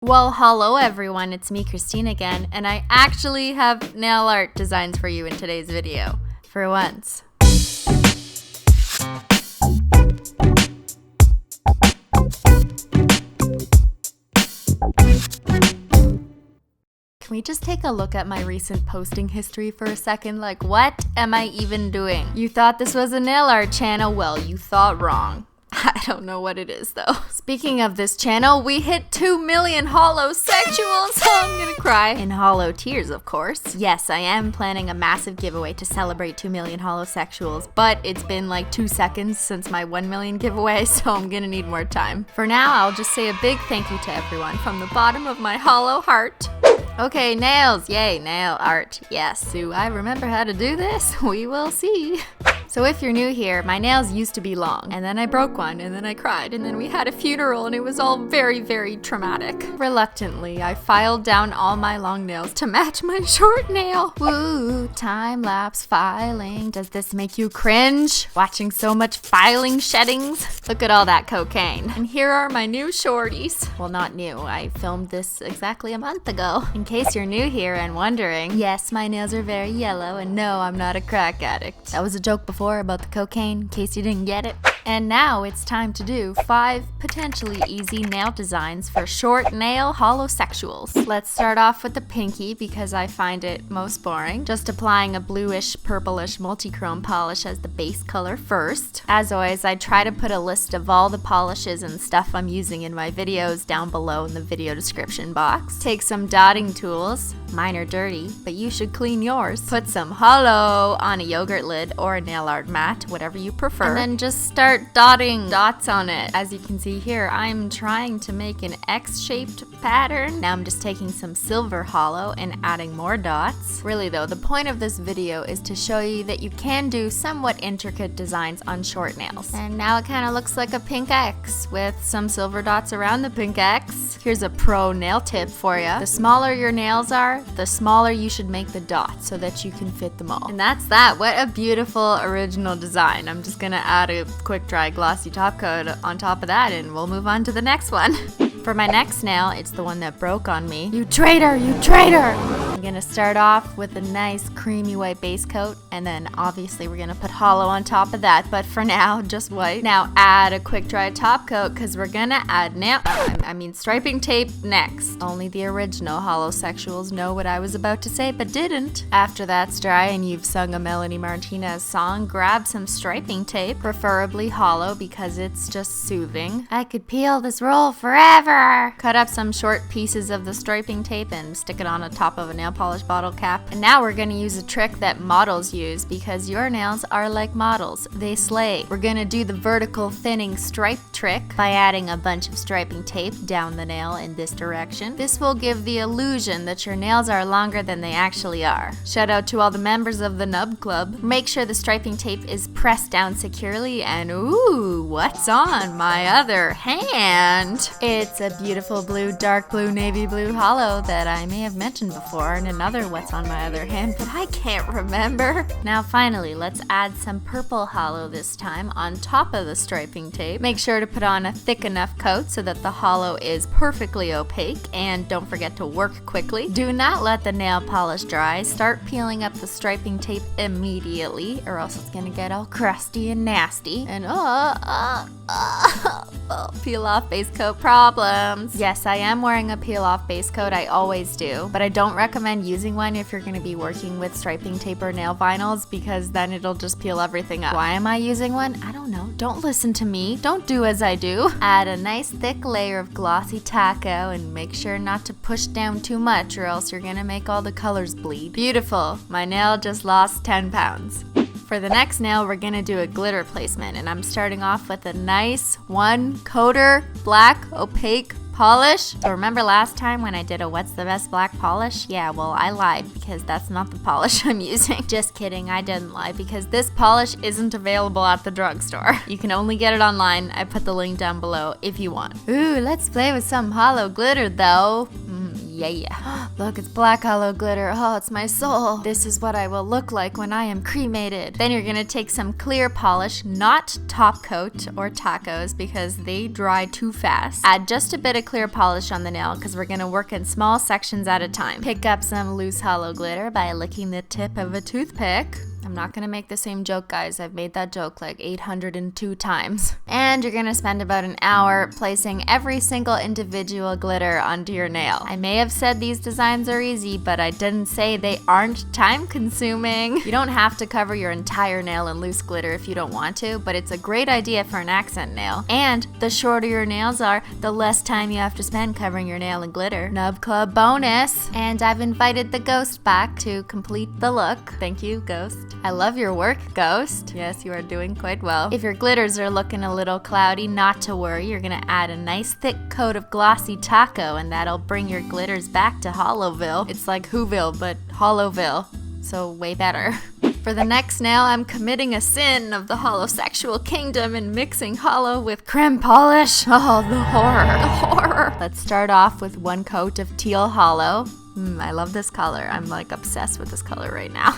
Well, hello everyone, it's me, Christine again, and I actually have nail art designs for you in today's video. For once. Can we just take a look at my recent posting history for a second? Like, what am I even doing? You thought this was a nail art channel? Well, you thought wrong. I don't know what it is though. Speaking of this channel, we hit 2 million Holosexuals, so I'm gonna cry. In holo tears, of course. Yes, I am planning a massive giveaway to celebrate 2 million Holosexuals, but it's been like 2 seconds since my 1 million giveaway, so I'm gonna need more time. For now, I'll just say a big thank you to everyone from the bottom of my holo heart. Okay, nails, yay, nail art. Yes, do I remember how to do this? We will see. So if you're new here, my nails used to be long, and then I broke one, and then I cried, and then we had a funeral, and it was all very, very traumatic. Reluctantly, I filed down all my long nails to match my short nail. Woo, time-lapse filing. Does this make you cringe? Watching so much filing sheddings? Look at all that cocaine. And here are my new shorties. Well, not new. I filmed this exactly a month ago. In case you're new here and wondering, yes, my nails are very yellow, and no, I'm not a crack addict. That was a joke before about the cocaine, in case you didn't get it. And now it's time to do 5 potentially easy nail designs for short nail holosexuals. Let's start off with the pinky because I find it most boring. Just applying a bluish, purplish multichrome polish as the base color first. As always, I try to put a list of all the polishes and stuff I'm using in my videos down below in the video description box. Take some dotting tools. Mine are dirty, but you should clean yours. Put some holo on a yogurt lid or a nail art mat, whatever you prefer. And then just start dotting dots on it. As you can see here, I'm trying to make an X-shaped pattern. Now I'm just taking some silver holo and adding more dots. Really though, the point of this video is to show you that you can do somewhat intricate designs on short nails. And now it kind of looks like a pink X with some silver dots around the pink X. Here's a pro nail tip for you. The smaller your nails are, the smaller you should make the dots so that you can fit them all. And that's that. What a beautiful original design. I'm just gonna add a quick dry glossy top coat on top of that and we'll move on to the next one. For my next nail, it's the one that broke on me. You traitor, you traitor! I'm gonna start off with a nice creamy white base coat, and then obviously we're gonna put holo on top of that, but for now, just white. Now add a quick dry top coat, because we're gonna add striping tape next. Only the original Holosexuals know what I was about to say, but didn't. After that's dry and you've sung a Melanie Martinez song, grab some striping tape, preferably holo, because it's just soothing. I could peel this roll forever! Cut up some short pieces of the striping tape and stick it on the top of a nail polish bottle cap. And now we're gonna use a trick that models use because your nails are like models. They slay. We're gonna do the vertical thinning stripe trick by adding a bunch of striping tape down the nail in this direction. This will give the illusion that your nails are longer than they actually are. Shout out to all the members of the Nub Club. Make sure the striping tape is pressed down securely and ooh, what's on my other hand? It's a beautiful blue, dark blue, navy blue holo that I may have mentioned before, and another what's on my other hand, but I can't remember. Now finally, let's add some purple holo this time on top of the striping tape. Make sure to put on a thick enough coat so that the holo is perfectly opaque, and don't forget to work quickly. Do not let the nail polish dry. Start peeling up the striping tape immediately, or else it's gonna get all crusty and nasty. And peel off base coat problems. Yes, I am wearing a peel off base coat, I always do, but I don't recommend using one if you're going to be working with striping tape or nail vinyls because then it'll just peel everything up. Why am I using one? I don't know. Don't listen to me. Don't do as I do. Add a nice thick layer of glossy taco and make sure not to push down too much or else you're going to make all the colors bleed. Beautiful. My nail just lost 10 pounds. For the next nail, we're gonna do a glitter placement, and I'm starting off with a nice 1-coater black opaque polish. So remember last time when I did a what's the best black polish? Yeah, well, I lied because that's not the polish I'm using. Just kidding, I didn't lie because this polish isn't available at the drugstore. You can only get it online. I put the link down below if you want. Ooh, let's play with some holo glitter though. Yeah. Look, it's black holo glitter. Oh, it's my soul. This is what I will look like when I am cremated. Then you're gonna take some clear polish, not top coat or tacos because they dry too fast. Add just a bit of clear polish on the nail because we're gonna work in small sections at a time. Pick up some loose holo glitter by licking the tip of a toothpick. I'm not gonna make the same joke, guys. I've made that joke like 802 times. And you're gonna spend about an hour placing every single individual glitter onto your nail. I may have said these designs are easy, but I didn't say they aren't time consuming. You don't have to cover your entire nail in loose glitter if you don't want to, but it's a great idea for an accent nail. And the shorter your nails are, the less time you have to spend covering your nail in glitter. Nub Club bonus! And I've invited the ghost back to complete the look. Thank you, ghost. I love your work, Ghost. Yes, you are doing quite well. If your glitters are looking a little cloudy, not to worry. You're gonna add a nice thick coat of glossy taco and that'll bring your glitters back to Holoville. It's like Whoville, but Holoville. So way better. For the next nail, I'm committing a sin of the holosexual kingdom and mixing holo with creme polish. Oh, the horror, the horror. Let's start off with one coat of teal holo. I love this color. I'm like obsessed with this color right now.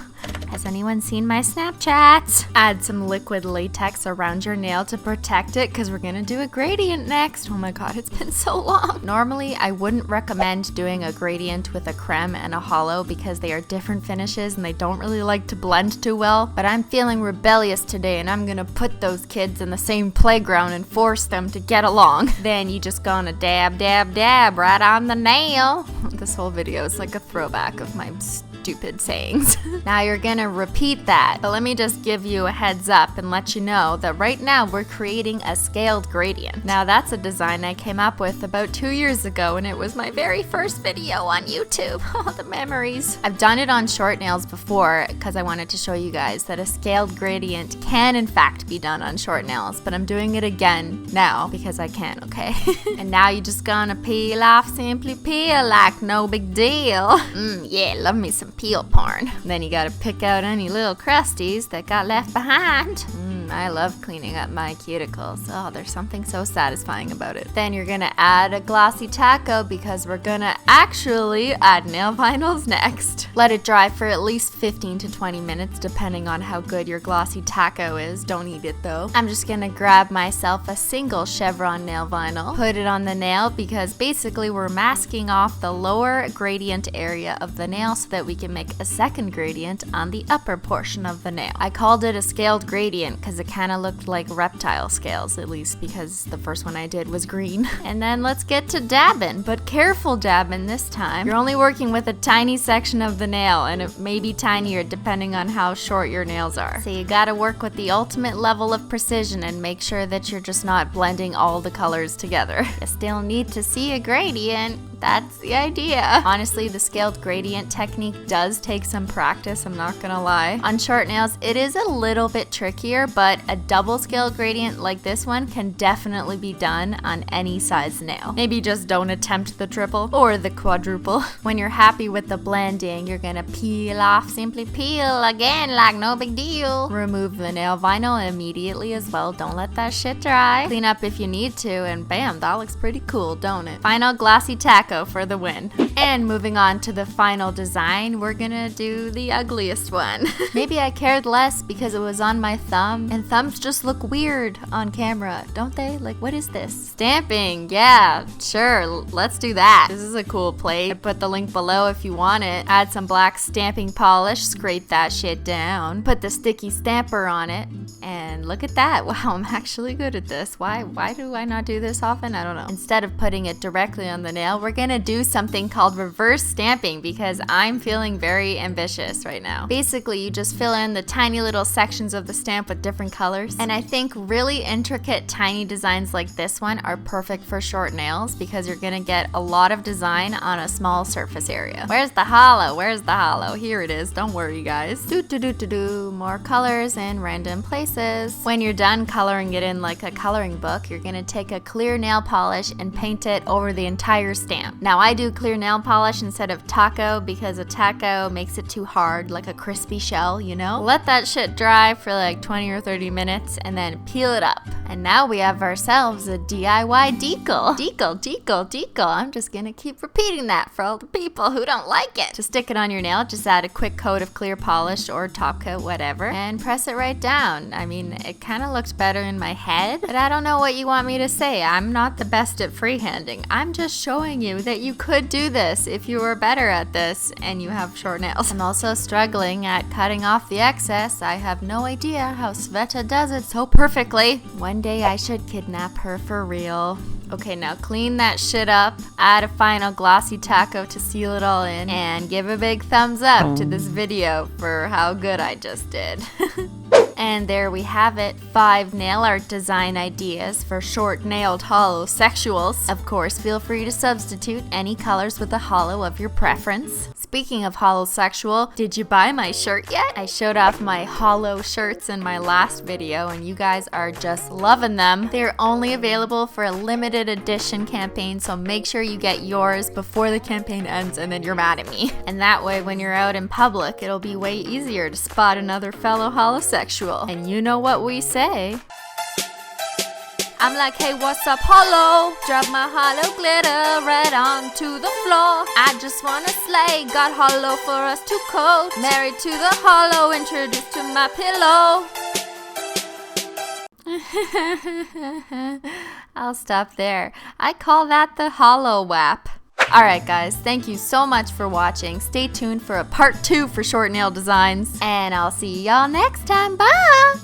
Has anyone seen my Snapchats? Add some liquid latex around your nail to protect it because we're gonna do a gradient next. Oh my god, it's been so long. Normally, I wouldn't recommend doing a gradient with a creme and a holo because they are different finishes and they don't really like to blend too well. But I'm feeling rebellious today and I'm gonna put those kids in the same playground and force them to get along. Then you just gonna dab, dab, dab right on the nail. This whole video is like a throwback of my stupid sayings. Now you're gonna repeat that, but let me just give you a heads up and let you know that right now we're creating a scaled gradient. Now that's a design I came up with about 2 years ago and it was my very first video on YouTube. Oh, the memories. I've done it on short nails before because I wanted to show you guys that a scaled gradient can in fact be done on short nails, but I'm doing it again now because I can, okay? And now you're just gonna peel off, simply peel like no big deal. Yeah, love me some peel porn. Then you gotta pick out any little crusties that got left behind. I love cleaning up my cuticles. Oh, there's something so satisfying about it. Then you're gonna add a glossy taco because we're gonna actually add nail vinyls next. Let it dry for at least 15 to 20 minutes depending on how good your glossy taco is. Don't eat it though. I'm just gonna grab myself a single chevron nail vinyl, put it on the nail because basically we're masking off the lower gradient area of the nail so that we can make a second gradient on the upper portion of the nail. I called it a scaled gradient because it kind of looked like reptile scales, at least because the first one I did was green. And then let's get to dabbing, but careful dabbing this time. You're only working with a tiny section of the nail and it may be tinier depending on how short your nails are. So you gotta work with the ultimate level of precision and make sure that you're just not blending all the colors together. You still need to see a gradient. That's the idea. Honestly, the scaled gradient technique does take some practice, I'm not gonna lie. On short nails, it is a little bit trickier, but a double scaled gradient like this one can definitely be done on any size nail. Maybe just don't attempt the triple or the quadruple. When you're happy with the blending, you're gonna peel off, simply peel again like no big deal. Remove the nail vinyl immediately as well. Don't let that shit dry. Clean up if you need to, and bam, that looks pretty cool, don't it? Final glossy taco for the win. And moving on to the final design, we're gonna do the ugliest one. Maybe I cared less because it was on my thumb, and thumbs just look weird on camera, don't they? Like, what is this? Stamping, yeah, sure, let's do that. This is a cool plate. I put the link below if you want it. Add some black stamping polish, scrape that shit down, put the sticky stamper on it, and look at that. Wow, I'm actually good at this. Why do I not do this often? I don't know. Instead of putting it directly on the nail, we're gonna do something called reverse stamping because I'm feeling very ambitious right now. Basically, you just fill in the tiny little sections of the stamp with different colors. And I think really intricate, tiny designs like this one are perfect for short nails because you're gonna get a lot of design on a small surface area. Where's the holo? Where's the holo? Here it is. Don't worry, guys. More colors in random places. When you're done coloring it in like a coloring book, you're gonna take a clear nail polish and paint it over the entire stamp. Now I do clear nail polish instead of taco because a taco makes it too hard, like a crispy shell, you know? Let that shit dry for like 20 or 30 minutes and then peel it up. And now we have ourselves a DIY decal. Decal. I'm just gonna keep repeating that for all the people who don't like it. To stick it on your nail, just add a quick coat of clear polish or top coat, whatever, and press it right down. I mean, it kind of looks better in my head, but I don't know what you want me to say. I'm not the best at freehanding. I'm just showing you that you could do this if you were better at this and you have short nails. I'm also struggling at cutting off the excess. I have no idea how Sveta does it so perfectly. One day I should kidnap her for real. Okay, now clean that shit up, add a final glossy taco to seal it all in, and give a big thumbs up to this video for how good I just did. And there we have it, 5 nail art design ideas for short-nailed holosexuals. Of course, feel free to substitute any colors with the holo of your preference. Speaking of holosexual, did you buy my shirt yet? I showed off my holo shirts in my last video and you guys are just loving them. They're only available for a limited edition campaign, so make sure you get yours before the campaign ends and then you're mad at me. And that way when you're out in public, it'll be way easier to spot another fellow holosexual. And you know what we say. I'm like, hey, what's up, holo? Drop my holo glitter right onto the floor. I just wanna slay, got holo for us to coat. Married to the holo, introduced to my pillow. I'll stop there. I call that the holo wap. Alright guys, thank you so much for watching. Stay tuned for a part 2 for short nail designs. And I'll see y'all next time. Bye!